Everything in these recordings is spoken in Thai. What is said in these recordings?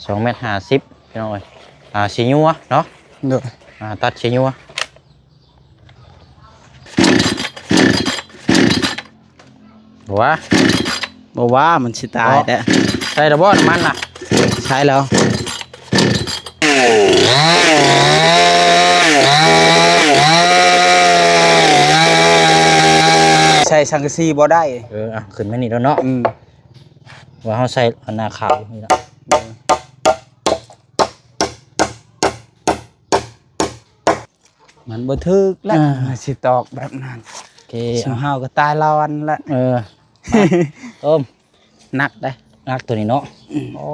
2,50 มพี่น้องเอ้ยสีญัวเนาะโดยตัดสีญัวบอกว่ามันสิตายแต่ใช่ระบบน้ำมันน่ะใช้แล้วใช้สังกะสีบ่ได้ขึ้นมานี่แล้วเนาะว่าเขาใส่อันนาขาวนี่ละมันบ่ถึกแล้วสิตอกแบบนั้นโอเคสมเฮาก็ตายรอนละต้มหนักได้นักตัวนี้เนาะโอ้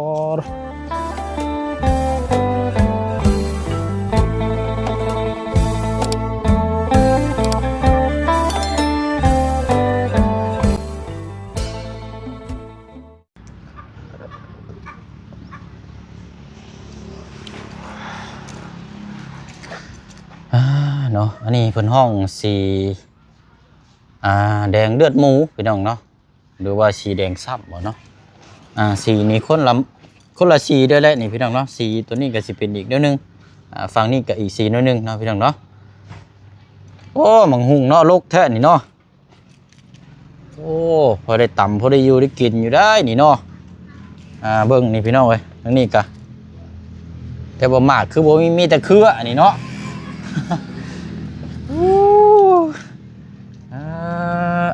เนาะอันนี้เพิ่นห้องสีแดงเลือดหมูพี่น้องเนาะหรือว่าสีแดงซ้ำบ่เนาะสีนี้คนละสีด้วยแหละนี่พี่น้องเนาะสีตัวนี้ก็สิเป็นอีกเดี๋ยวนึงฝั่งนี้ก็อีกสีนึงเนาะพี่น้องเนาะโอ้มังหุงเนาะลกแท้นี่เนาะโอ้พอได้ต่ำพอได้อยู่ได้กินอยู่ได้นี่เนาะเบิ่งนี่พี่น้องเอ้ยทั้งนี้ก็แต่บ่มากคือบ่มีแต่เครืออันนี้เนาะ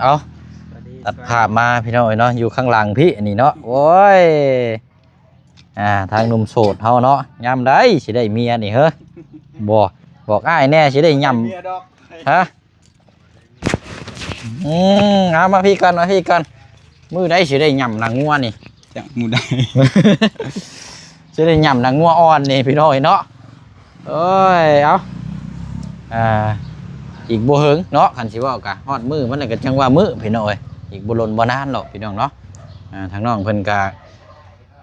เอาตัดภาพมาพี่น้องเนาะอยู่ข้างหลังพี่อันนี้เนาะโอ้ยทางหนุ่มโสดเฮาเนาะยามได้สิได้เมียนี่เฮ้อบอกอ้ายแน่สิได้ย่ำฮะเอามาพี่กันมือได้สิได้ย่ำนางงัวนี่จังมือได้ สิได้ย่ำนางงัวอ่อนนี่พี่น้องเนาะโอ้ยเอาอีกบ่เฮิงเนาะคันสิว่ากะฮอดมือมันก็จังว่ามือพี่น้องเอ้ยอีกบ่ล้นบ่นานหรอกพี่น้องเนาะทางน้องเพิ่นก็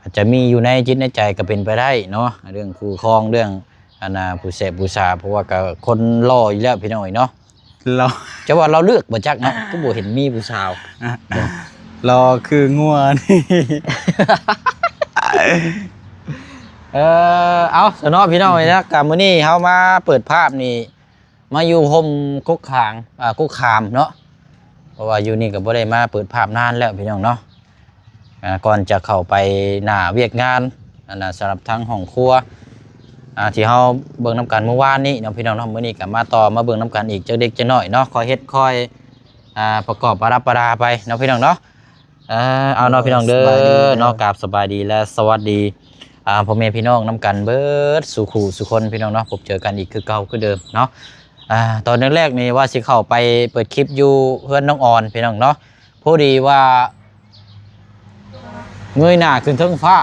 อาจจะมีอยู่ในจิตในใจก็เป็นไปได้เนาะเรื่องคู่ครองเรื่องผู้เสพผู้สาเพราะว่าก็คนรออยู่แล้วพี่น้องเนาะเราจะว่าเราเลือกบ่จักเนาะก็บ่เห็นมีผู้สาวรอคืองัวนี่ เอาสนอพี่น้องนะกับมื้อนี้เฮามาเปิดภาพนี่มาอยู่ห่มกุกขางกุกขามเนาะเพราะว่าอยู่นี่ก็บ่ได้มาเปิดภาพนานแล้วพี่น้องเนาะก่อนจะเข้าไปหน้าเวียกงานสำหรับทางห้องครัวที่เฮาเบิ่งน้ำกันเมื่อวานนี้เนาะพี่น้องเนาะมื้อนี้ก็มาต่อมาเบิ่งน้ำกันอีกจักเด็กจักน้อยเนาะคอยเฮ็ดคอยประกอบประดับประดาไปเนาะพี่น้องเนาะเอาเนาะพี่น้องเด้อเนาะกราบสบายดีและสวัสดีพ่อแม่พี่น้องน้ำกันเบิดสู่ขู่สู่คนพี่น้องเนาะพบเจอกันอีกคือเก่าคือเดิมเนาะตอนแรกนี่ว่าสิเข้าไปเปิดคลิปอยู่เพื่อนน้องอ่อนพี่น้องเนาะพอดีว่าเงยหน้าขึ้นท้องฟ้า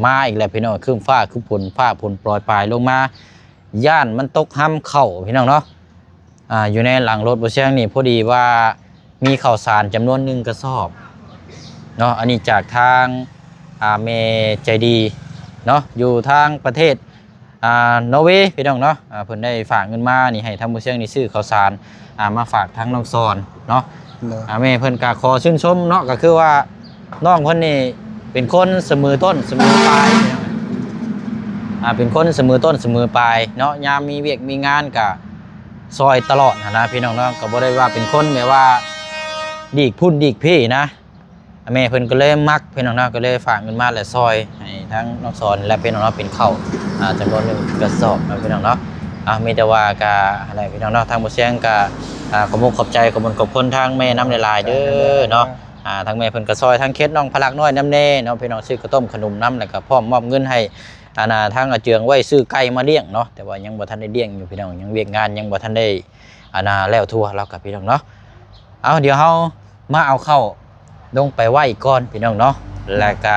มาอีกแล้วพี่น้องขึ้นฟ้าขึ้นฝนปล่อยปลายลงมาย่านมันตกห้ำเข่าพี่น้องเนาะอยู่ในหลังรถบนเชียงนี่พอดีว่ามีข้าวสารจำนวน1 กระสอบเนาะอันนี้จากทางเมใจดีเนาะอยู่ทางประเทศนอร์เวย์พี่น้องเนาะเพิ่นได้ฝากเงินมานี่ให้ทางผู้เชี่ยวนี่ซื้อข้าวสารมาฝากทางน้องซอนเนาะแม่เพิ่นก็ขอชื่นชมเนาะก็คือว่าน้องเพิ่นนี่เป็นคนเสมอต้นเสมอปลายเป็นคนเสมอต้นเสมอปลายเนาะยามมีเวียกมีงานก็ซอยตลอดนะพี่น้องเนาะก็บ่ได้ว่าเป็นคนแบบว่าดีกพุ่นดีกพี่นะแม่เพิ่นก็เลยมักพี่น้องเนาะก็เลยฝากเงินมาและซอยให้ทั้งน้องสอนและพี่น้องเนาะเป็นข้าวจำนวน1 กระสอบนะพี่น้องเนาะมีแต่ว่ากะอะไรพี่น้องเนาะทางบ่เสียงกะขอบคุณขอบใจขอบคุณทางแม่น้ำหลายๆเด้อเนาะทางแม่เพิ่นก็ซอยทางเคสน้องพลักน้อยน้ำแน่เนาะพี่น้องซื้อข้าวต้มขนมน้ำแล้วก็พร้อมมอบเงินให้ทางอาเจืองไว้ซื้อไก่มาเลี้ยงเนาะแต่ว่ายังบ่ทันได้เลี้ยงอยู่พี่น้องยังเวียกงานยังบ่ทันได้แล้วทั่วแล้วกับพี่น้องเนาะเอาเดี๋ยวเฮามาเอาเข้าลงไปไหว้ก่อนพี่น้องเนาะแล้วก็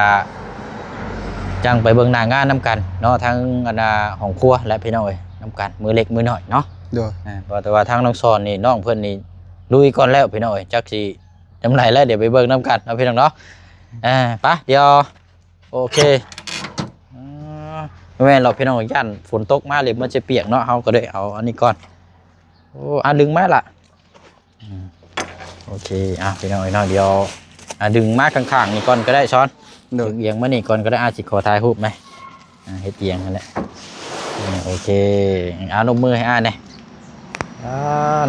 จังไปเบิ่งหน้างานน้ำกันเนาะทั้งห้องครัวและพี่น้องเอ้ยน้ำกันมือเล็กมือหน่อยเนาะแต่ว่าทางน้องซอนนี่น้องเพื่อนนี่ลุยก่อนแล้วพี่น้องเอ้ยจักสิจำไรแล้วเดี๋ยวไปเบิ่งน้ำกันเนาะพี่น้องเนาะไปเดี๋ยวโอเคแม่เราพี่น้องย่านฝนตกมาเลยมันจะเปียกเนาะเฮาก็ได้เอาอันนี้ก่อนโอ้ดึงไหมล่ะโอเคพี่น้องเนาะเดี๋ยวดึงมาข้างๆนี่ก่อนก็ได้ช้อน โดย เอียงมานี่ก่อนก็ได้อาสิขอถ่ายรูปไหมเฮ็ดเอียงนั่นแหละโอเคเอานมมือให้เนี่ย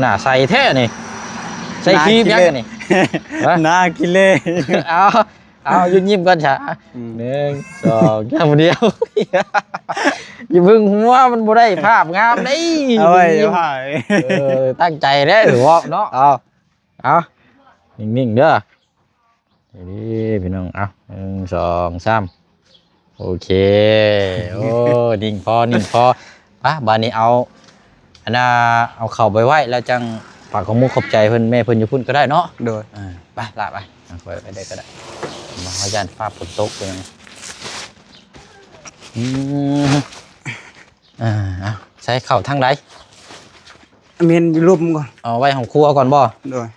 หน้าใสแท้นี่ใส่ครีมยังนี่ น่ากินเลย เอายิ้มก่อนจ้ะ1 2อย่างเดียว อย่าพึ่งหัวมันบ่ได้ภาพงามได้ เอาไว้ผ่า ตั้งใจเด้อหรือว่าเนาะเอานิ่งๆเด้อนี่พี่น้องเอา1 2 3โอเคโอ้นิ่งพอป่ะบานนี้เอาอันน่ะเอาเข่าไปไว้แล้วจังฝากของมุกขอบใจเพิ่นแม่เพิ่นอยู่พุ่นก็ได้เนาะ โดย ไปละไปไปได้ก็ได้มาอาจารย์ฟ้าฝนตกเลยเอาใช้เข่าทั้งไร เมียนรูปก่อน เอาไว้ของครัวก่อนบ่ โดย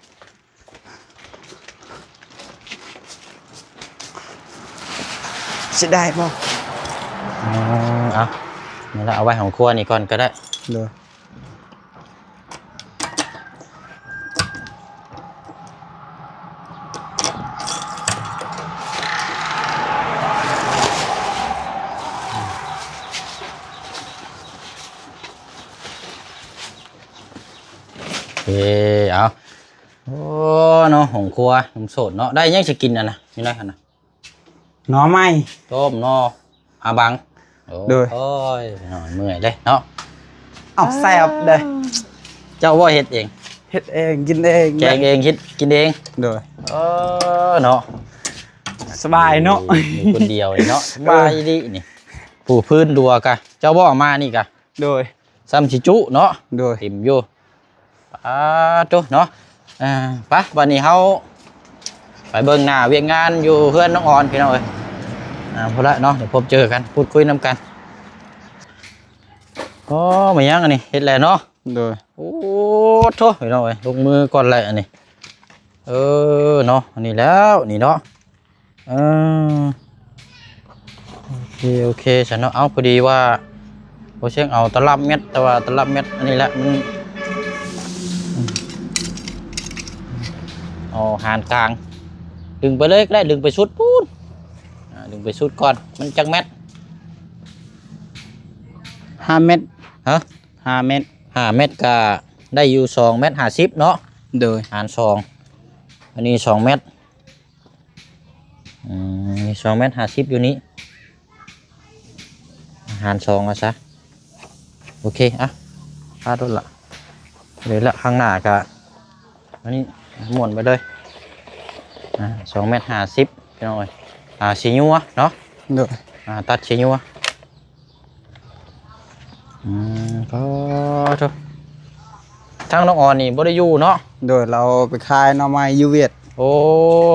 สิได้บ่ เอานี่ละเอาไว้ของครัวนี่ก่อนก็ได้ โดย โอเคเอาโอ้เนาะของครัวหนุ่มโสดเนาะได้ยังจะกินอ่ะนะนี่ได้ขนาด หน่อไม้ ต้มเนาะอาบังโอ้ยหน่อยเมื่อยเลยเนาะ เอาแซ่บเลย เจ้าว่าเฮ็ดเอง เฮ็ดเองกินเอง แกงเองคิดกินเอง โดย เนาะ สบายเนาะ มีคนเดียวเลยเนาะสบายดีนี่ผู้พื้นดัวกะเจ้าบ่มานี่กะ โดย ซ้ำชิจุเนาะ โดย ติ่มอยู่จุเนาะไปวันนี้เฮาไปเบิ่งหน้าเวียงงานอยู่เพื่อนน้องออนพี่น้องเอ้ยพอละเนาะเดี๋ยวพบเจอกันพูดคุยนำกันไม่ยังอันนี้เฮ็ดแล้วเนาะ โดย โอ้โถพี่น้องเอ้ยลงมือก่อนเลยอันนี้เนาะอันนี้แล้วนี่เนาะโอเคฉันเนาะเอาพอดีว่าโอเชียงเอาตลับเม็ดแต่ว่าตลับเม็ดอันนี้แหละมันเอาหานกลางดึงไปเลยก็ได้ดึงไปสุดปูนดึงไปสุดก่อนมันจังเม็ด 5 เม็ด ฮะ 5 เม็ด 5 เม็ดก็ได้อยู่2 เม็ด50เนาะ โดย หาร2อันนี้2 เม็ดมี2 เม็ด50อยู่นี้หาร2เอาซะโอเคพาดละเดี๋ยวละข้างหน้าก็อันนี้ม้วนไปเลย2 เม็ด50พี่น้องเอ้ยสีนัวเนาะ โดย ตัดสีนัวก็ทุกทั้งน้องอ่อนนี่บ่ได้อยู่เนาะ โดยเราไปขายหน่อไม้อยู่เวียด โอ้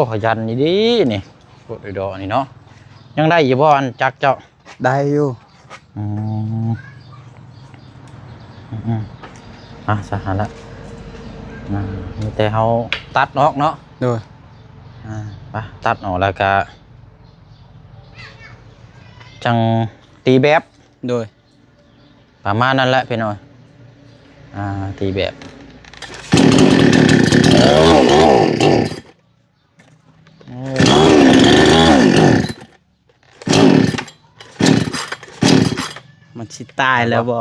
ขยันนี่ดีนี่กดดอกนี่เนาะยังได้อยู่บ่อันจักเจ้า ได้อยู่ สหัสละมีแต่เฮาตัดออกเนาะ โดย ไปตัดออกแล้วก็จังตีแบบ โดย ประมาณนั้นแหละพี่น้อยตีแบบ มันสิตายแล้วบ่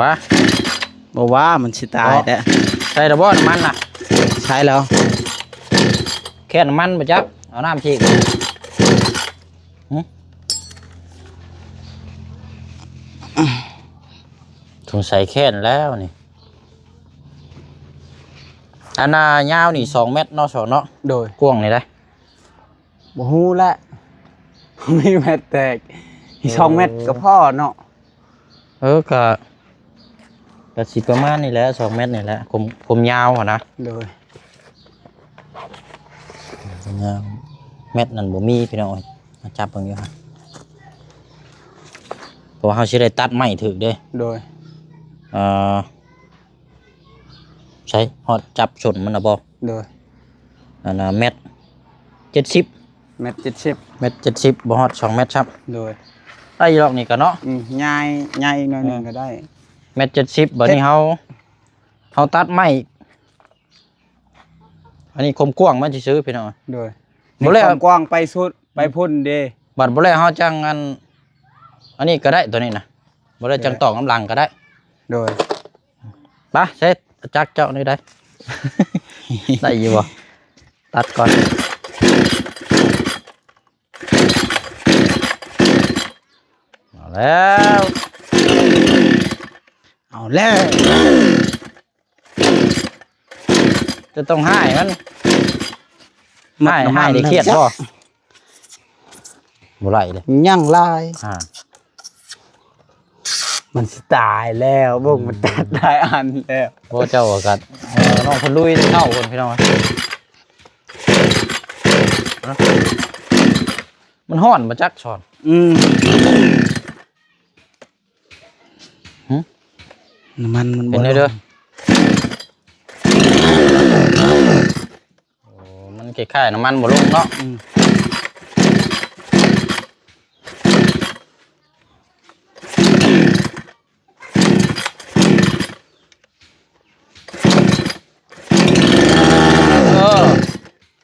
ว่า บ่ว่ามันสิตายแต่ ใส่ระเบิดน้ำมันน่ะ ใช้แล้ว แค่น้ำมันมาจับเอาน้ำฉีกสงสัยแค่นแล้วนี่อันน่ะยาวนี่2 เมตรเนาะเนาะ โดย กว้างนี่ได้ บ่ฮู้แหละ มีแม่แตกอีก2 เม็ดก็พอเนาะ ก็สิประมาณนี่แหละ2 เมตรนี่แหละผมยาวนะ โดย ยาวเม็ดนั่นบ่มีพี่น้องมาจับเบิ่งอยู่ฮะเพราะว่าเฮาสิได้ตัดไม้ถึกเด้ โดย ใช้ฮอดจับชนมันน่ะบ่ โดย อันน่ะเม็ด70 1.70 1.70บ่ฮอด2เมตรครับ โดย ได้อยู่หรอกนี่ก็เนาะ ง่ายง่ายอีกหน่อยหนึงก็ได้ 1.70บัดนี้เฮาตัดไม้อันนี้คมกว้างมันสิซื้อพี่น้อง โดย บ่แล้ว ความกว้างไปสุดไปพุ่นเด้ บัดบ่แล้วเฮาจังอันนี้ก็ได้ตัวนี้นะบ่ได้จังตอกน้ำลังก็ได้ โดย ไปเสร็จจักเจ้านี่ได้ ได้อยู่บ่ตัดก่อนเอาแล้วจะต้องให้มันให้ได้เครียดบ่บ่ไหลเลย ยังลาย อ่า มันสิตายแล้วบ่งมันตัดได้อันแล้ว บ่เจ้าก็น้องเพิ่นลุยเข้าคนพี่น้องมันฮ้อนบ่จักสอน น้ำมันมัน เป็นไงเด้อโอ้มันคล้ายๆน้ำมันบ่ลงเนาะ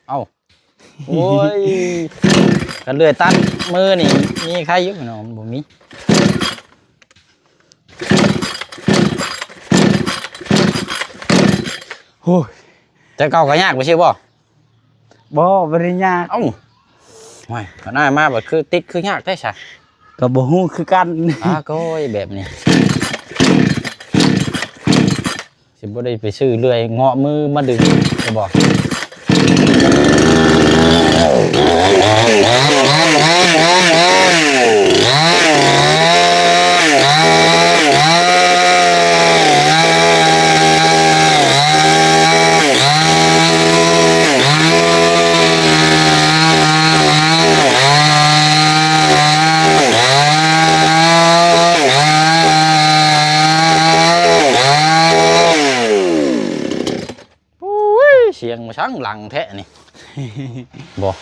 เอาโอ้ยกันเลื่อยตัดมือนี่มีใครอยู่เนาะมันบ่มีโอ้ย แต่เก่าก็ยากบ่ใช่บ่ บ่ได้ยาก เอ้าโอ้ยก็น่ามาบ่คือติดคือยากได้ซะ ก็บ่ฮู้คือกัน โก้ยแบบนี้สิบ่ได้ไปซื้อเลื่อยเงาะมือมาดึงจะบอกเสียงมาช่างหลังแท้นี่ บอก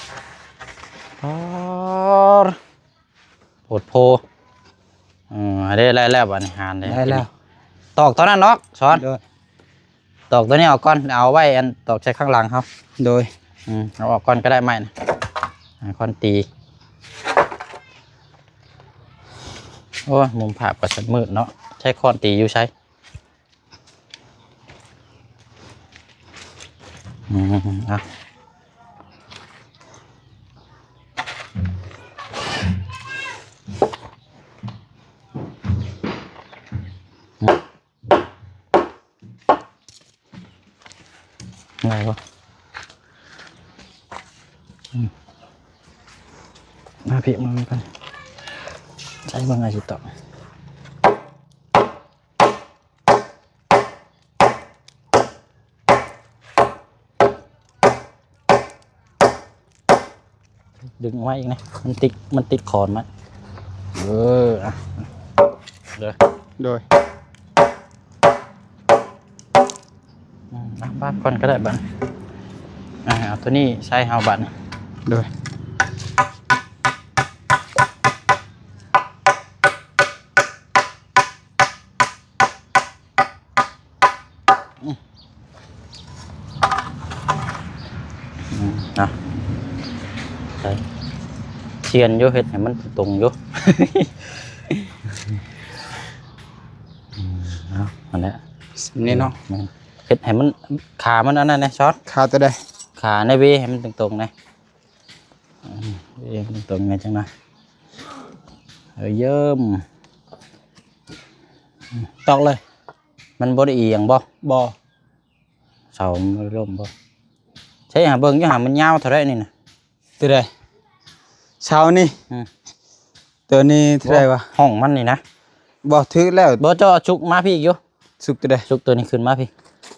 โหดโพได้แล้วบ้านหานได้แล้วตอกตอนนั้นเนาะสอนตอกตัวนี้ออกก่อนเอาไว้อันตอกใช้ข้างหลังครับโดยเอาออกก่อนก็ได้ไหมนะคอนตีโอ้มุมภาพกระสันมืดเนาะใช้คอนตีอยู่ใช้อ่ะไงวะมาพี่มากันใช้บางไงสิต่อดึงไว้อีกนะมันติดขอนมั้ยอ่ะโดยบ้านก่อนก็ได้บ้านเอาตัวนี้ใช้เฮาบ้านโดยใช่เชียนอยู่เห็ดให้มันตรงอยู่อันนี้นี่เนาะเห็ดให้มันขามันอันนั้นนะช็อตขาตัวใดขาในเวให้มันตรงๆนะเวมันตรงไงจังนะเยิ้มตอกเลยมันบ่ได้เอียงบ่เสามันล่มบ่ใช่หาเบิ่งอยู่หามันยาวเท่าไรนี่นะตัวใดเสานี่ตัวนี้เท่าไรวะห้องมันนี่นะบ่ถือแล้วบ่เจ้าชุกมาพี่อีกอยู่ชุกตัวใดชุกตัวนี้ขึ้นมาพี่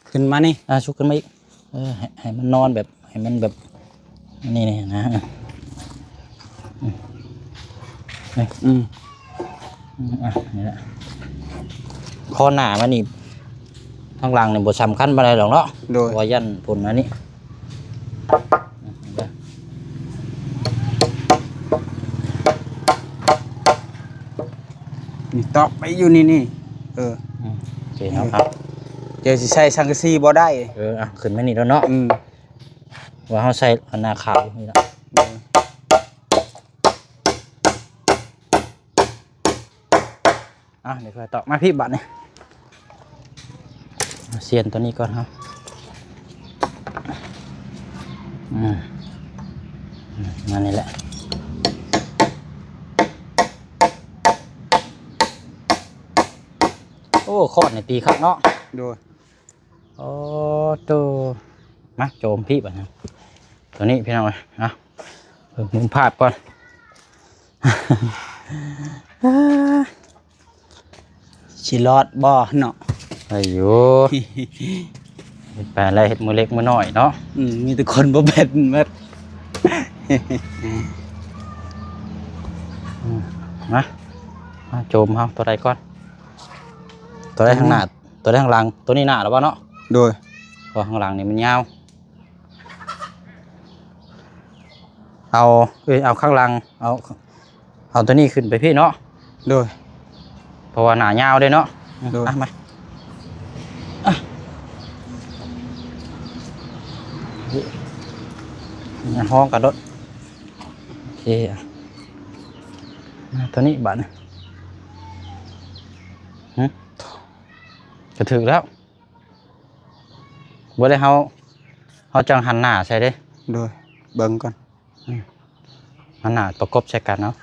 ขึ้นมานี่ชุกขึ้นมาอีกให้มันนอนแบบให้มันแบบนี่นะนี่แหละคอหน้ามันนี่ข้างหลังเนี่ยบ่สำคัญอะไรหรอกเนาะว่ายันผลอันนี้ ตอกไปอยู่นี่เออ โอเคเนาะครับ เดี๋ยวสิใช้สังกะสีบ่ได้ ขึ้นมานี่แล้วเนาะ ว่าเฮาใส่อันหน้าขาวนี่ล่ะเดี๋ยวค่อยตอกมาพี่บัดนี่เสียนตัวนี้ก่อนครับมานี่แหละโอ้คอดในตีครับเนาะ โดย โอ้ตัวมาโจมพี่บัดนะตัวนี้พี่น้องเลยเพิ่งมุมภาพก่อน สิรอดบ่เนาะ อายุเห็ดแปลอะไรเห็ดมือเล็กมือน้อยเนาะ มีแต่คนบ่เป็นหมด มาโจมเอาตัวใดก่อนตัวใดข้างหน้าตัวใดข้างหลังตัวนี้หน้าหรือเปล่าเนาะ โดย เพราะข้างหลังนี่มันยาวเอาข้างหลังเอาตัวนี้ขึ้นไปพี่เนาะ โดย เพราะว่าหน้ายาวเลยเนาะ โดย มาห้องกระโดดโอเคตัวนี้บัตรจะถึงแล้วบ่ได้เขาจังหันหน้าใช่เด้ โดยเบิ่งก่อน หันหน้าประกบใช้กันเนาะ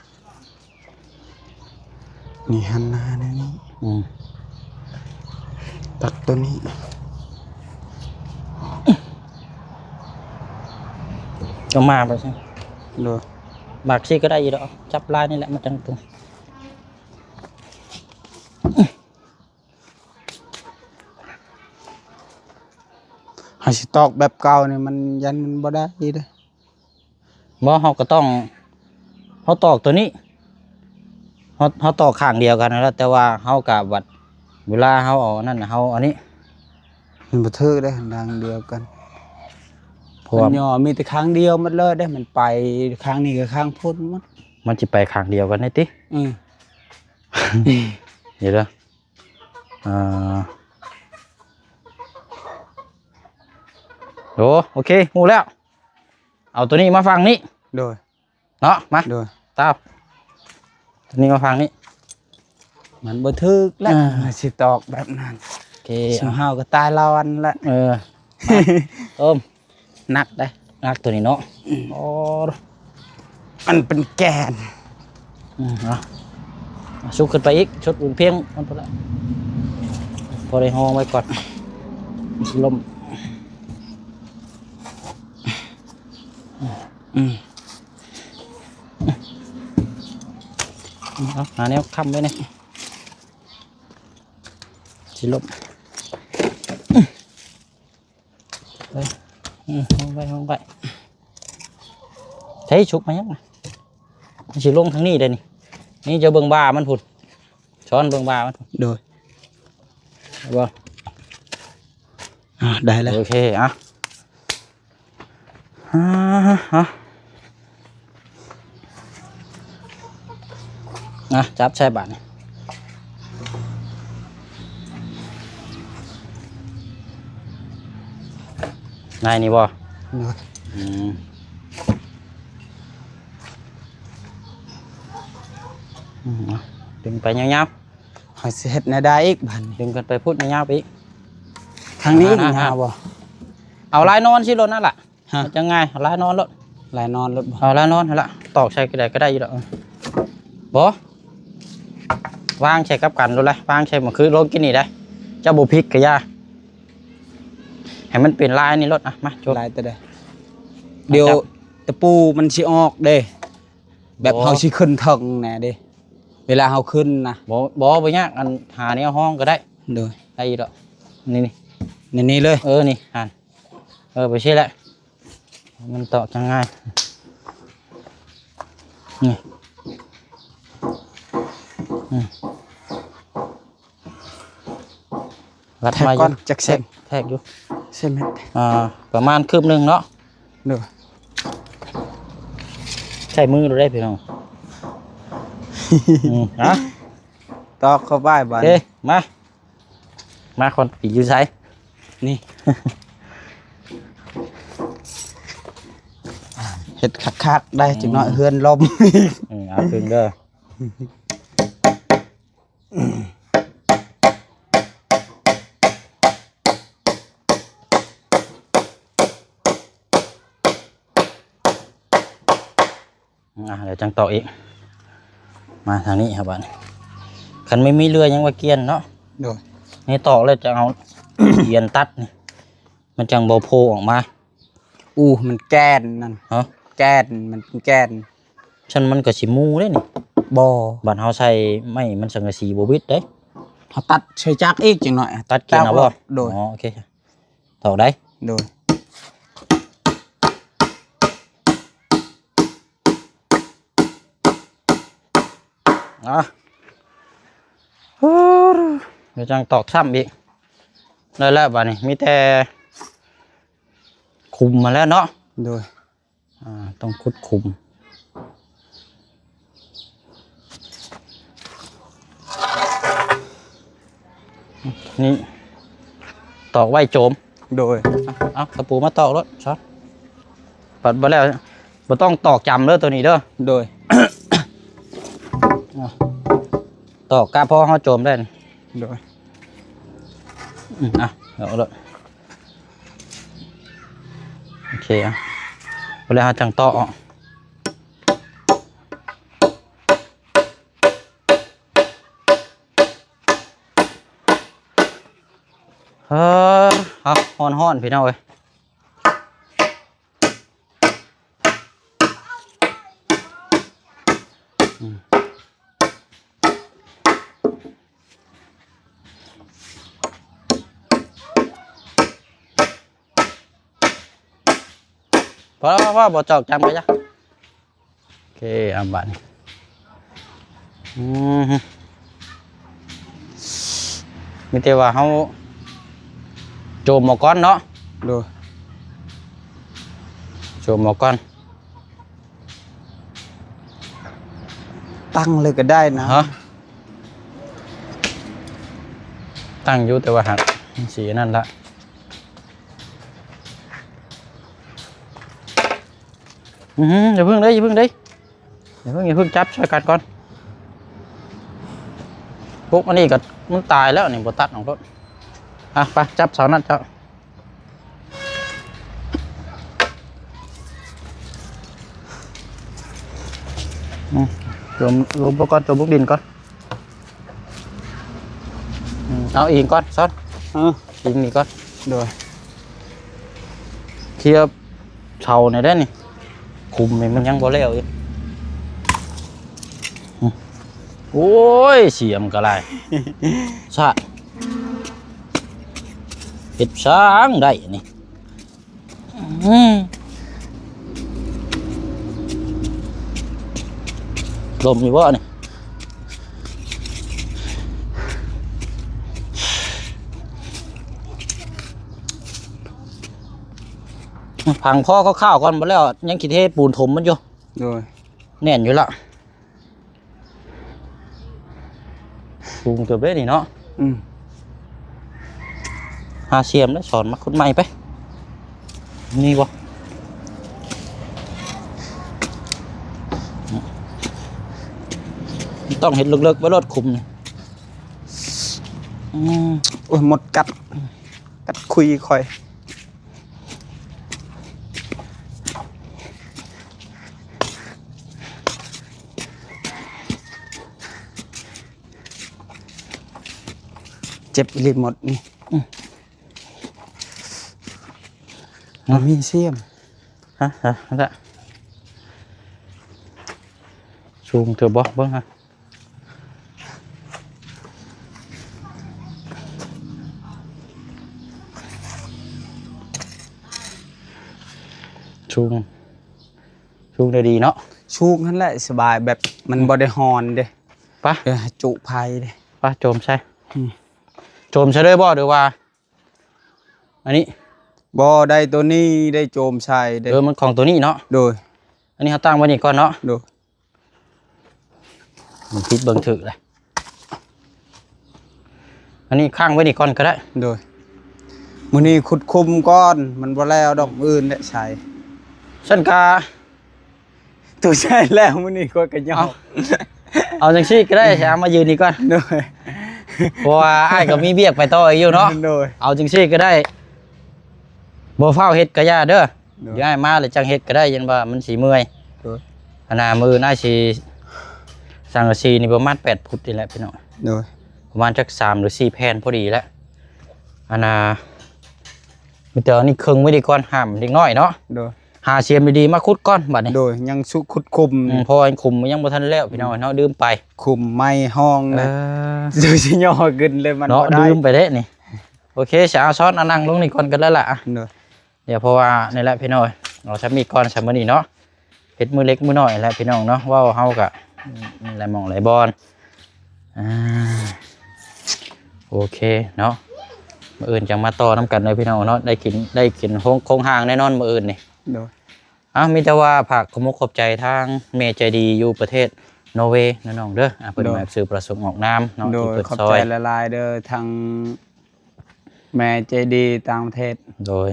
นี่หันหน้านี่ตัดตัวนี้ ก็มาไปใช่ โดย บากซี่ก็ได้อยู่แล้วจับลายนี่แหละมันจังตรง หาสิตอกแบบเก่านี่มันยันมันบ่ได้เด้อ บ่เขาก็ต้องเขาตอกตัวนี้เขาตอกข้างเดียวกันแล้วแต่ว่าเขากับวัดเวลาเขาเอานั่นน่ะเขาอันนี้ มันบ่ถือได้ทางเดียวกัน เพราะว่า มันย่อมีแต่ครั้งเดียวมันเลยได้มันไปครั้งนี้กับครั้งพุ่นมัน มันจะไปข้างเดียวกันได้ติ เดี๋ยวเด้อโอเคหูแล้วเอาตัวนี้มาฟังนี้ โดย เนาะมา โดย ตามตัวนี้มาฟังนี้ มันบ่ถึกแล้วสิตอกแบบนั้น โอเค สิเฮาก็ตายละวันละ ต้ม หนักได้ นักตัวนี้เนาะโอ้ มันเป็นแกน ชุบขึ้นไปอีกชุดอุ่นเพียงมันพอแล้วพอได้ห้องไว้ก่อนลมหาแนวค้ำไว้เนี่ยสิลมไปห้องไปใช้ชุบมายังไงสิลงทางนี้เลยนี่จะเบิ่งบามันผุดช้อนเบิ่งบามันผุด โดย บ่ ได้แล้ว โอเคจับใช่บาทนี่นายนี่บ่ โดย ดึงไปยาว หอยสิเฮ็ดแนวได้อีกบัดนี้ ๆดึงกันไปพูดยาวๆไปอีก ทางนี้นี่ฮะบ่ เอาลายนอนสิรถนั่นแหละ ฮะ จะง่ายเอาลายนอนรถ หลายนอนรถบ่ เอาลายนอนนั่นละตอกใช้ก็ได้อยู่แล้วบ่วางใช้กับกันรถเลยวางใช้มันคือรถกินนี่ได้เจ้าบุพริกกะยาให้มันเปลี่ยนลายนี่รถมาโจ หลายแต่ได้เดี๋ยวตะปูมันสิออกเด้แบบเฮาสิขึ้นถึงแน่เด้เวลาเฮาขึ้นนะ บ่ยากอันหาแนวห้องก็ได้ โดย ได้อยู่แล้วนี่ นี่เลย นี่หันไปใช่แหละมันตอกจังง่ายนี่รัด แท็ก มา ก่อนจักเส้น แทกอยู่ เส้นเม็ด ประมาณคืบหนึ่งเนาะ โดย ใช้มือเราได้พี่น้อง ตอกเข้าไปบ้าน เอ้ยมาคนอีกอยู่ไส นี่ เฮ็ดคักๆได้จังน้อยเฮือนลม เอาครึ่งเด้อเดี๋ยวจังต่ออีกมาทางนี้ครับบ้านคันไม่มีเรือยังว่าเกียนเนาะ โดย นี่ต่อเลยจะเอา เกียนตัดนี่มันจังบ่โผล่ออกมา มันแก้นนั่น ฮะ แก้นมันเป็นแก้น ฉันมันก็สิมูเด้นี่ บ่ บ้านเฮาใช้ไม้มันสังกะสีบ่วิดเด้ เฮาตัดใช้จักรอีกจังหน่อย ตัดเกียนเอาบ่ โดย อ๋อโอเคต่อได้ โดย เดี๋ยวจังตอกซ้ำอีกได้แล้วบ้านี้มีแต่คุมมาแล้วเนาะ โดย ต้องคุดคุมนี่ตอกไว้โจม โดย เอาตะปูมาตอกรถช็อตปัดมาแล้วบ่ต้องตอกจำเด้อตัวนี้เด้อ โดย ตอกกาพอเขาโจมได้นี่ โดย เอาเลยโอเคเวลาเขาจังต่อเอาฮ้อนพี่น้องเอ้ยพอแล้วพ่อบ่จอกจำไปจ้ะโอเคอันบัดนี้มีแต่ว่าเขาโจมหมอก้อนเนาะ โดย โจมหมอก้อน ตั้งเลยก็ได้นะ ฮะตั้งอยู่แต่ว่าหักสีนั่นละอย่าเพิ่งได้อย่าเพิ่งจับช่วยกันก่อนพวกอันนี้ก็มันตายแล้วนี่บ่ตัดของรถไปจับเสานั่นเจ้ารวมก่อนจมบุกดินก่อนเอาอิงก่อนซ้อนอิงนี่ก่อน โดย เคลียร์เสาในได้นี่คุมมันยังบ่แล้วอีกโอ้ยเสียมก็ไรซะเห็ดช้างได้นี่ลมอยู่บ่นี่พังพ่อข้าวก่อนบ่แล้วยังคิดเทปูนถมมันอยู่ โดย แน่นอยู่ละสูงเกือบได้นี่เนาะหาเสียมแล้วสอนมาคนใหม่ไปนี่บ่ต้องเห็ดเลิกๆไว้รถคุมนี่ โอ้ยหมดกัดคุยคอยเจ็บอีหลีหมดนี่มีเสียมนั่นแหละสูงเถอะบ่เบิ่งฮะชูงได้ดีเนาะ ชูกนั่นแหละสบายแบบมันบ่ได้ฮอนเด้ ปะ จุภัยเด้ ปะโจมใช่โจมใช่ด้วยบ่หรือว่าอันนี้ บ่ได้ตัวนี้ได้โจมใส่ได้มันของตัวนี้เนาะ โดย อันนี้เขาตั้งไว้นี่ก่อนเนาะ โดย มันพิษเบิ่งถึกเลย อันนี้ข้างไว้นี่ก่อนก็ได้ โดยมื้อนี้ขุดคุมก้อนมันบ่แล้วดอกอื่นได้ใช้ ฉันกา ตัวใช้แล้วมื้อนี้ก็ยอม เอาจังซี่ก็ได้ใช่มายืนนี่ก่อน โดย เพราะว่าอ้ายก็มีเบียกไปต่ออีกอยู่เนาะ โดย เอาจังซี่ก็ได้บ่เฝ้าเฮ็ดก็ย่าเด้อ โดย ย้ายมาแล้วจังเฮ็ดก็ได้ยันว่ามันสิเมื่อย โดย อันน่ะมือน่าสิสังกะสีนี่ประมาณ8ฟุตนี่แหละพี่น้อง โดย ประมาณจัก3หรือ4แผ่นพอดีแล้วอันน่ะมีแต่อันนี้ครึ่งไว้ดีก่อนห้ามเด็กน้อยเนาะ โดย หาเสียมดีๆมาขุดก่อนบัดนี้ โดยยังสุขุดคุม เพราะว่าคุมมันยังบ่ทันแล้วพี่น้องเนาะดื่มไป คุมไม้ห้องนะดูสิย่อขึ้นเลยมัน เนาะ บ่ได้ ดื่มไปเด้นี่โอเคจะเอาช้อนเอานั่งลงนี่ก่อนกันแล้วล่ะ โดย เดี๋ยวเพราะว่านี่แหละพี่น้อยเราจะมีก่อนสามมื้อนี้เนาะเฮ็ดมือเล็กมือน้อยแหละพี่น้องเนาะว่าเฮาก็หลายหม่องหลายบอนโอเคเนาะมื้ออื่นจังมาต่อนํกันเลยพี่น้องเนาะได้กินโคงห่างแน่นอนมื้ออื่นนี่ โดย มีแต่ว่าฝากขอขอบใจทางเมใจดีอยู่ประเทศนอร์เวย์น้องๆเด้อเพิ่นมาซื้อประสงค์ออกน้ำเนาะ โด ที่ ย เปิด ขอบ ซอ ใจ ย ละลายเด้อทางแม่ใจดีต่างประเทศ โดย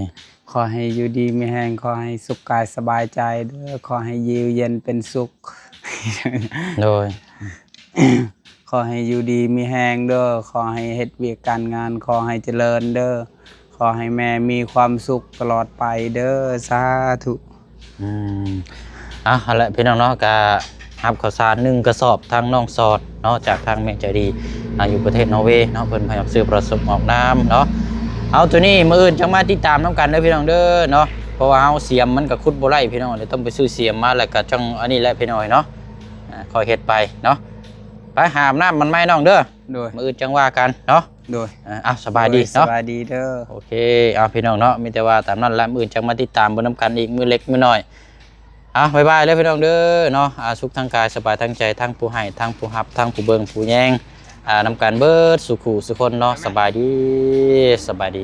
ขอให้อยู่ดีมีแรงขอให้สุขกายสบายใจเด้อขอให้อยู่เย็นเป็นสุข โดย ขอให้อยู่ดีมีแรงเด้อขอให้เฮ็ดเวียกการงานขอให้เจริญเด้อขอให้แม่มีความสุขตลอดไปเด้อสาธุ เอาละพี่น้องเนาะก็รับข้าวสาร1กระสอบทางน้องสอดเนาะจากทางเมใจดีอยู่ประเทศนอร์เวย์เนาะเพิ่นพยายามซื้อประสงค์ออกน้ำเนาะเอาตัวนี้มื้ออื่นจังมาติดตามนํกันเด้อพี่น้องเด้อเนาะเพราะว่าเฮาเสียมมันก็ขุดบ่ได้พี่น้องเลยต้องไปซื้อเสียมมาแล้วก็จังอันนี้แหละพี่น้อยเนาะคอยเฮ็ดไปเนาะไปหาอาบน้ำมันไหมน้องเด้อ โดย มื้ออื่นจังว่ากันเนาะ โดย สบายดีเนาะ สบายดีเด้อ โอเคเอาพี่น้องเนาะมีแต่ว่าตามนั้นแหละมื้ออื่นจังมาติดตามบ่นํกันอีกมื้อเล็กมื้อน้อยบ๊ายบายเลยพี่น้องเด้อเนาะสุขทางกายสบายทางใจทั้งผู้ให้ทั้งผู้รับทั้งผู้เบิ่งผู้แย่งนำการเบิดสุขุสุคนเนาะสบายดี